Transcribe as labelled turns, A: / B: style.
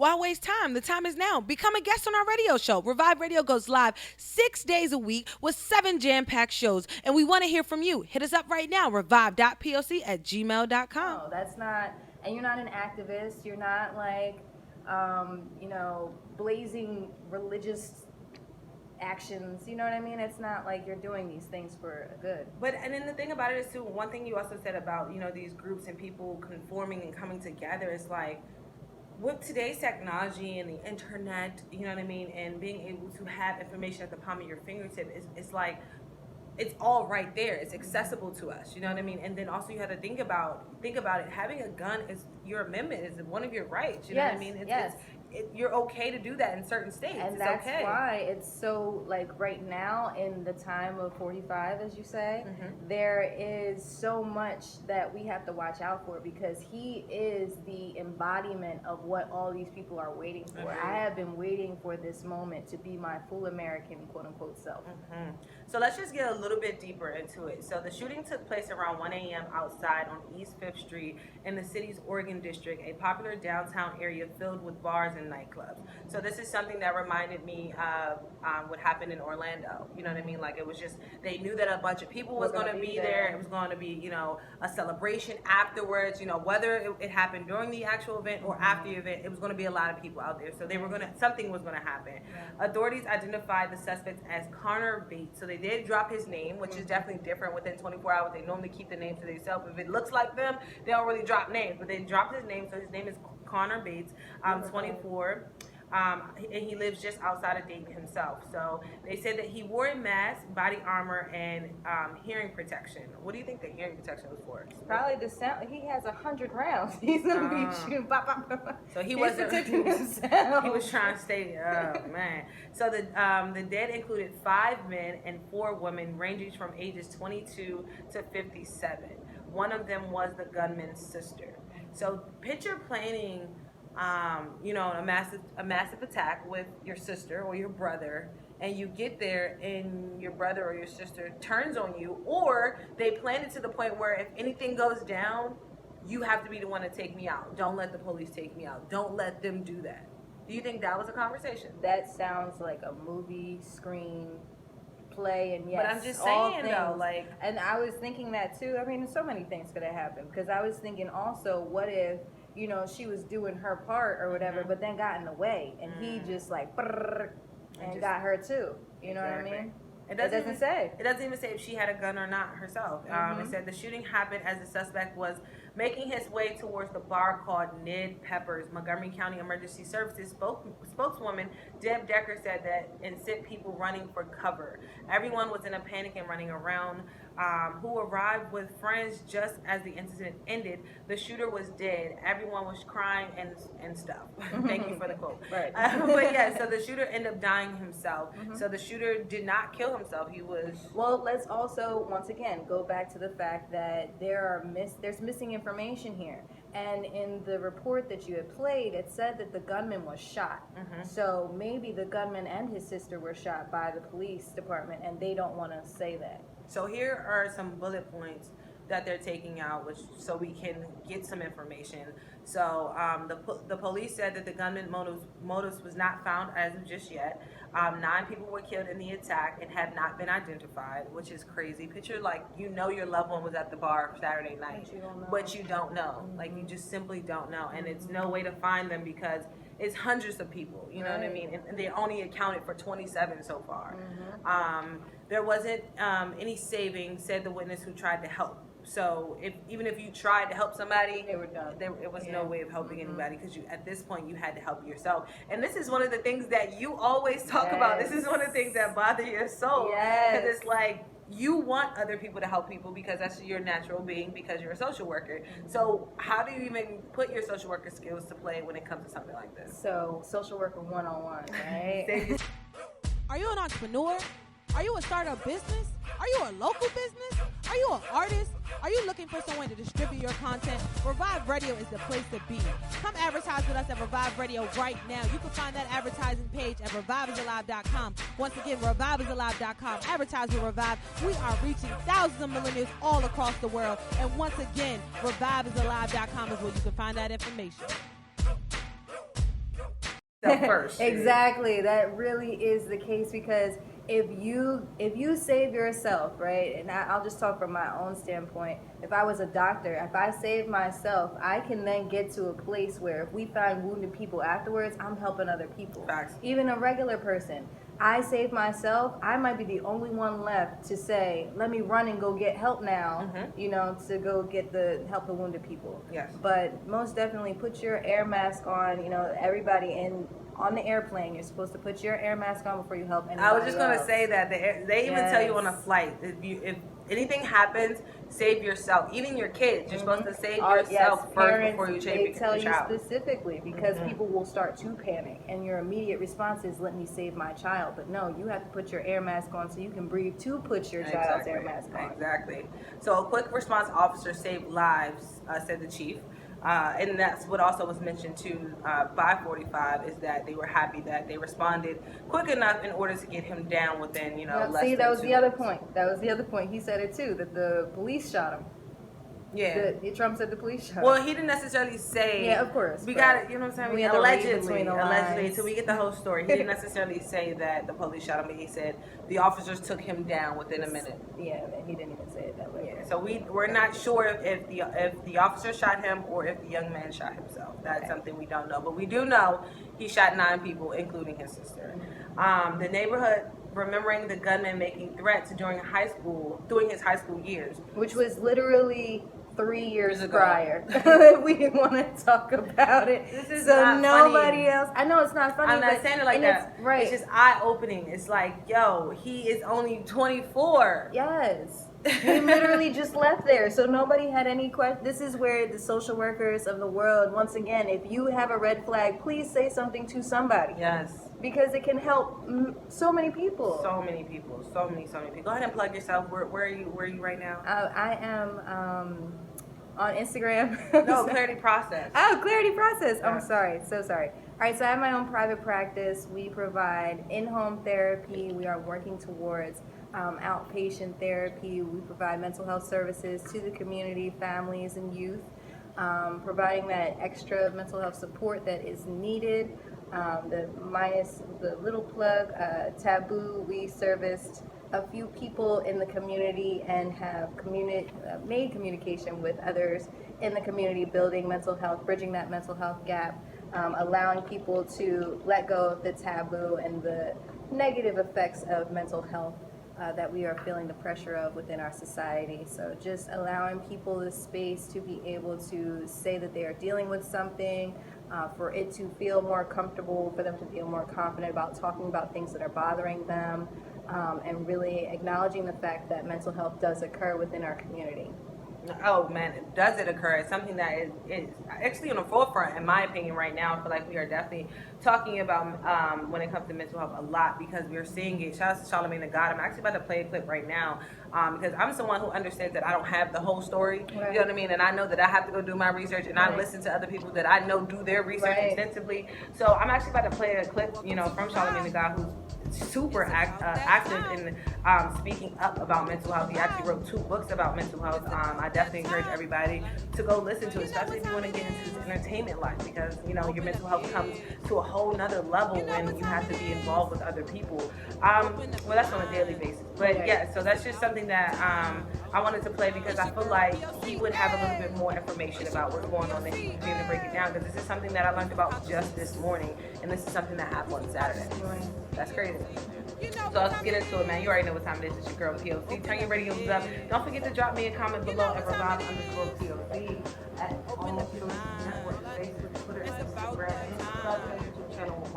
A: Why waste time? The time is now. Become a guest on our radio show. Revive Radio goes live 6 days a week with 7 jam-packed shows. And we want to hear from you. Hit us up right now, revive.poc@gmail.com.
B: No, that's not, and you're not an activist. You're not like, blazing religious actions. You know what I mean? It's not like you're doing these things for good.
C: But, and then the thing about it is too, one thing you also said about, these groups and people conforming and coming together is like, with today's technology and the internet, you know what I mean, and being able to have information at the palm of your fingertip, it's like, it's all right there. It's accessible to us, you know what I mean? And then also you have to think about it. Having a gun is your amendment, is one of your rights, you know what I mean? You're okay to do that in certain states.
B: And that's why it's so, like, right now in the time of 45, as you say, there is so much that we have to watch out for, because he is the embodiment of what all these people are waiting for. I have been waiting for this moment to be my full American, quote unquote, self.
C: So let's just get a little bit deeper into it. So the shooting took place around 1 a.m. outside on East 5th Street in the city's Oregon District, a popular downtown area filled with bars and nightclubs. So this is something that reminded me of what happened in Orlando. You know what I mean? Like, it was just, they knew that a bunch of people was going to be there. It was going to be, a celebration afterwards. Whether it happened during the actual event or after the event, it was going to be a lot of people out there. So they were something was going to happen. Authorities identified the suspect as Connor Bates. So they did drop his name, which is definitely different. Within 24 hours, they normally keep the name to themselves. If it looks like them, they don't really drop names, but they dropped his name. So his name is Connor Bates, 24. And he lives just outside of Dayton himself. So they said that he wore a mask, body armor, and hearing protection. What do you think the hearing protection was for?
B: Probably the sound. He has 100 rounds. He's gonna be shooting. Bop, bop, bop.
C: So he wasn't.
B: protecting himself.
C: He was trying to stay. Oh man. So the dead included 5 men and 4 women, ranging from ages 22 to 57. One of them was the gunman's sister. So picture planning, a massive attack with your sister or your brother, and you get there and your brother or your sister turns on you, or they plan it to the point where if anything goes down, you have to be the one to take me out. Don't let the police take me out. Don't let them do that. Do you think that was a conversation?
B: That sounds like a movie, screen, play, and yes,
C: but I'm just saying though, like,
B: and I was thinking that too. I mean, so many things could have happened, because I was thinking also, what if she was doing her part or whatever, but then got in the way, and he just like and got her too. You know what I mean? It doesn't say.
C: It doesn't even say if she had a gun or not herself. It said the shooting happened as the suspect was making his way towards the bar called Ned Pepper's. Montgomery County Emergency Services spokeswoman Deb Decker said that and sent people running for cover. Everyone was in a panic and running around. Who arrived with friends just as the incident ended. The shooter was dead. Everyone was crying and stuff. Thank you for the quote.
B: Right.
C: But yeah, so the shooter ended up dying himself. So the shooter did not kill himself. He was...
B: Well, let's also, once again, go back to the fact that there's missing information here. And in the report that you had played, it said that the gunman was shot. So maybe the gunman and his sister were shot by the police department, and they don't want to say that.
C: So here are some bullet points that they're taking out, so we can get some information. So the police said that the gunman motives was not found as of just yet. 9 people were killed in the attack and have not been identified, which is crazy. Picture, like, your loved one was at the bar Saturday night, but you don't know. Like, you just simply don't know, and it's no way to find them because it's hundreds of people, you know what I mean? And they only accounted for 27 so far. There wasn't any saving, said the witness who tried to help. So even if you tried to help somebody,
B: they were done.
C: It was no way of helping anybody, because at this point you had to help yourself. And this is one of the things that you always talk about. This is one of the things that bother your soul, because it's like, you want other people to help people because that's your natural being, because you're a social worker. So how do you even put your social worker skills to play when it comes to something like this?
B: So social worker 101, right?
A: Are you an entrepreneur? Are you a startup business? Are you a local business? Are you an artist? Are you looking for someone to distribute your content? Revive Radio is the place to be. Come advertise with us at Revive Radio right now. You can find that advertising page at reviveisalive.com. Once again, reviveisalive.com. Advertise with Revive. We are reaching thousands of millennials all across the world. And once again, reviveisalive.com is where you can find that information.
C: yourself first.
B: Exactly. That really is the case, because if you save yourself, right, and I'll just talk from my own standpoint. If I was a doctor, if I save myself, I can then get to a place where if we find wounded people afterwards, I'm helping other people.
C: Facts.
B: Even a regular person. I save myself, I might be the only one left to say, let me run and go get help now, you know, to go get help the wounded people.
C: Yes.
B: But most definitely put your air mask on, you know, everybody on the airplane, you're supposed to put your air mask on before you help anybody
C: I was just going to
B: else.
C: say that they even tell you on a flight, if anything happens, save yourself. Even your kids, you're supposed to save yourself first
B: parents,
C: before you change
B: they
C: your
B: tell you
C: child.
B: specifically, because people will start to panic, and your immediate response is, let me save my child. But no, you have to put your air mask on so you can breathe to put your child's air mask on.
C: Exactly. So a quick response officer saved lives, said the chief. And that's what also was mentioned too by 45, is that they were happy that they responded quick enough in order to get him down within, you know, less
B: see,
C: than
B: that was
C: 2
B: the other
C: minutes.
B: point. That was the other point. He said it too, that the police shot him.
C: Yeah.
B: Trump said the police shot him.
C: Well, he didn't necessarily say.
B: Yeah, of course.
C: We got it. You know what I'm saying?
B: we had to read
C: Allegedly,
B: between the
C: allegedly,
B: lines.
C: until we get the whole story, he didn't necessarily say that the police shot him, but he said the officers took him down within a minute.
B: Yeah, he didn't even say it that way.
C: Yeah. So we're not sure if the officer shot him or if the young man shot himself. That's something we don't know, but we do know he shot 9 people, including his sister. The neighborhood remembering the gunman making threats during his high school years,
B: Which was literally 3 years
C: ago.
B: prior. We didn't want to talk about it.
C: This is
B: so
C: not
B: nobody
C: funny.
B: else. I know it's not funny.
C: I'm not
B: but-
C: saying it like
B: and
C: that.
B: It's, right.
C: It's just eye-opening. It's like, yo, he is only 24.
B: Yes. He literally just left there, so nobody had any question. This is where the social workers of the world, once again, if you have a red flag, please say something to somebody.
C: Yes.
B: Because it can help so many people.
C: So many people. So many people. Go ahead and plug yourself. Where are you right now?
B: I am on Instagram.
C: No, Clarity Process.
B: Oh, Clarity Process.
C: Yeah.
B: I'm sorry. So sorry. All right, so I have my own private practice. We provide in-home therapy. We are working towards outpatient therapy. We provide mental health services to the community, families, and youth, providing that extra mental health support that is needed. The little plug, Taboo, we serviced a few people in the community and have made communication with others in the community, building mental health, bridging that mental health gap, allowing people to let go of the taboo and the negative effects of mental health that we are feeling the pressure of within our society. So just allowing people the space to be able to say that they are dealing with something, for it to feel more comfortable, for them to feel more confident about talking about things that are bothering them, and really acknowledging the fact that mental health does occur within our community.
C: Oh man, does it occur? It's something that is actually on the forefront, in my opinion, right now. I feel like we are definitely talking about when it comes to mental health a lot, because we're seeing it. Shout out to Charlamagne the God. I'm actually about to play a clip right now, because I'm someone who understands that I don't have the whole story.
B: Right.
C: You know what I mean? And I know that I have to go do my research, and I listen to other people that I know do their research extensively. So I'm actually about to play a clip, you know, from Charlamagne the God, who's super active in speaking up about mental health. He actually wrote 2 books about mental health. I definitely encourage everybody to go listen to it, especially if you want to get into this entertainment life, because you know your mental health comes to a whole nother level when you have to be involved with other people. Well, that's on a daily basis, but yeah, so that's just something that I wanted to play, because I feel like he would have a little bit more information about what's going on, and he would be able to break it down, because this is something that I learned about just this morning, and this is something that happened on Saturday. That's crazy. So let's get into it, man. You already know what time it is. It's your girl P.O.C. Turn your radios up. Don't forget to drop me a comment below at revive_P.O.C. at all social networks, Facebook, Twitter, Instagram, and subscribe to the YouTube channel.